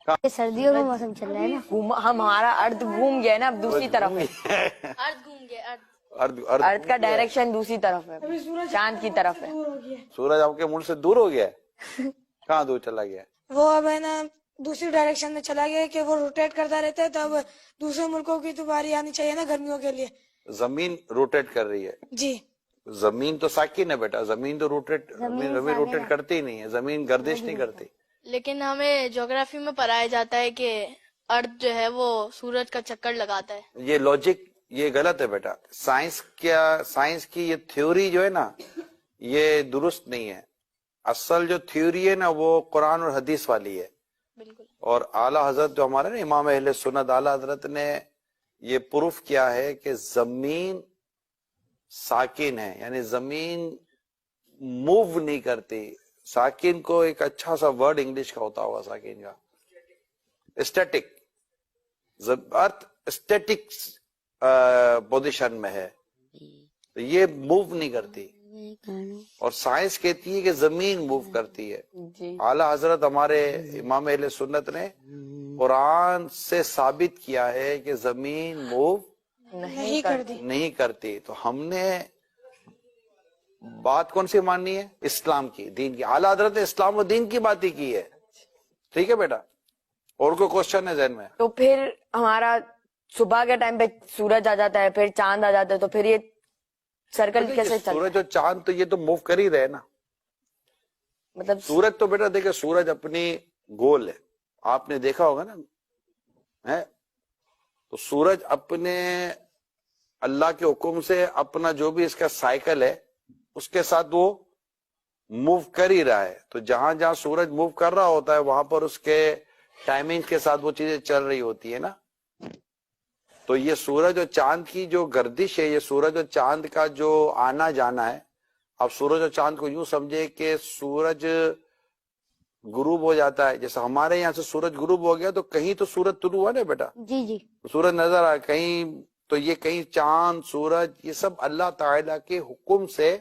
سردیوں کا موسم چل رہا ہے نا، ہمارا ارتھ گھوم گیا ہے نا، اب دوسری طرف ہے، ارد گھوم گیا، ارتھ کا ڈائریکشن دوسری طرف ہے، چاند کی طرف ہے۔ سورج آپ کے ملک سے دور ہو گیا ہے؟ کہاں دور چلا گیا ہے؟ وہ اب ہے نا دوسری ڈائریکشن میں چلا گیا کہ وہ روٹیٹ کرتا رہتا ہے، تو اب دوسرے ملکوں کی تو باری آنی چاہیے نا گرمیوں کے لیے۔ زمین روٹیٹ کر رہی ہے؟ جی زمین تو ساکن ہے بیٹا، زمین تو زمین روٹیٹ کرتی ہی نہیں ہے، زمین گردش نہیں کرتی۔ لیکن ہمیں جغرافی میں پڑھایا جاتا ہے کہ ارتھ جو ہے وہ سورج کا چکر لگاتا ہے۔ یہ لاجک یہ غلط ہے بیٹا، سائنس کی یہ تھیوری جو ہے نا یہ درست نہیں ہے۔ اصل جو تھیوری ہے نا وہ قرآن اور حدیث والی ہے، بالکل۔ اور اعلیٰ حضرت جو ہمارے نا امام اہل سنت اعلیٰ حضرت نے یہ پروف کیا ہے کہ زمین ساکن ہے، یعنی زمین موو نہیں کرتی۔ ساکن کو ایک اچھا سا ورڈ انگلش کا ہوتا ہوگا ساکن کا، اسٹیٹک۔ ارتھ اسٹیٹک پوزیشن میں ہے، یہ موو نہیں کرتی، اور سائنس کہتی ہے کہ زمین موو کرتی ہے۔ اعلیٰ حضرت ہمارے امام اہل سنت نے قرآن سے ثابت کیا ہے کہ زمین موو نہیں کرتی۔ تو ہم نے بات کون سی ماننی ہے؟ اسلام کی، دین کی۔ اعلیٰ حضرت نے اسلام و دین کی بات ہی کی ہے، ٹھیک ہے بیٹا؟ اور کوئی کوشچن ہے ذہن میں؟ تو پھر ہمارا صبح کے ٹائم پہ سورج آ جاتا ہے، پھر چاند آ جاتا ہے، تو پھر یہ سرکل کیسے چلتا ہے؟ سورج اور چاند تو یہ تو موو کر ہی رہے نا۔ مطلب سورج تو بیٹا دیکھیں، سورج اپنی گول ہے، آپ نے دیکھا ہوگا نا، ہے تو سورج اپنے اللہ کے حکم سے اپنا جو بھی اس کا سائیکل ہے اس کے ساتھ وہ موو کر ہی رہا ہے۔ تو جہاں جہاں سورج موو کر رہا ہوتا ہے وہاں پر اس کے ٹائمنگ کے ساتھ وہ چیزیں چل رہی ہوتی ہے نا۔ تو یہ سورج اور چاند کی جو گردش ہے، یہ سورج اور چاند کا جو آنا جانا ہے، اب سورج اور چاند کو یوں سمجھے کہ سورج غروب ہو جاتا ہے، جیسے ہمارے یہاں سے سورج غروب ہو گیا تو کہیں تو سورج طلوع ہوا نا بیٹا، جی سورج نظر آئے کہیں، تو یہ کہیں چاند سورج یہ سب اللہ تعالیٰ کے حکم سے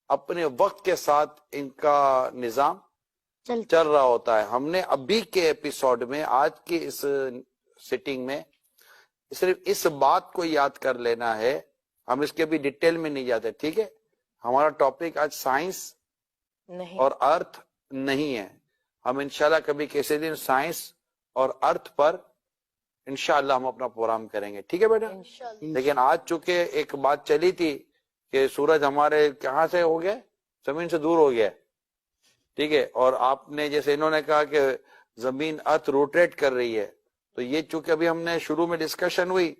اپنے وقت کے ساتھ ان کا نظام چل رہا ہوتا ہے۔ ہم نے ابھی کے ایپیسوڈ میں، آج کی اس سیٹنگ میں صرف اس بات کو یاد کر لینا ہے، ہم اس کے بھی ڈیٹیل میں نہیں جاتے، ٹھیک ہے؟ ہمارا ٹاپک آج سائنس اور ارتھ نہیں ہے۔ ہم انشاءاللہ کبھی کسی دن سائنس اور ارتھ پر انشاءاللہ ہم اپنا پروگرام کریں گے، ٹھیک ہے بیٹا؟ لیکن آج چونکہ ایک بات چلی تھی کہ سورج ہمارے کہاں سے ہو گیا، زمین سے دور ہو گیا، ٹھیک ہے؟ اور آپ نے جیسے انہوں نے کہا کہ زمین ارتھ روٹیٹ کر رہی ہے، تو یہ چونکہ ابھی ہم نے شروع میں ڈسکشن ہوئی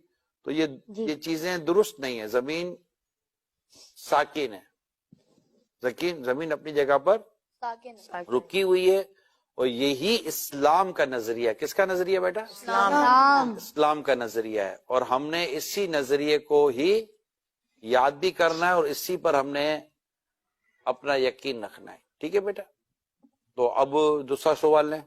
تو یہ چیزیں درست نہیں ہیں۔ زمین ساکن ہے، زمین اپنی جگہ پر رکی ہوئی ہے، اور یہی اسلام کا نظریہ، کس کا نظریہ بیٹا؟ اسلام کا نظریہ ہے، اور ہم نے اسی نظریے کو ہی یاد بھی کرنا ہے اور اسی پر ہم نے اپنا یقین رکھنا ہے، ٹھیک ہے بیٹا؟ تو اب دوسرا سوال لیں۔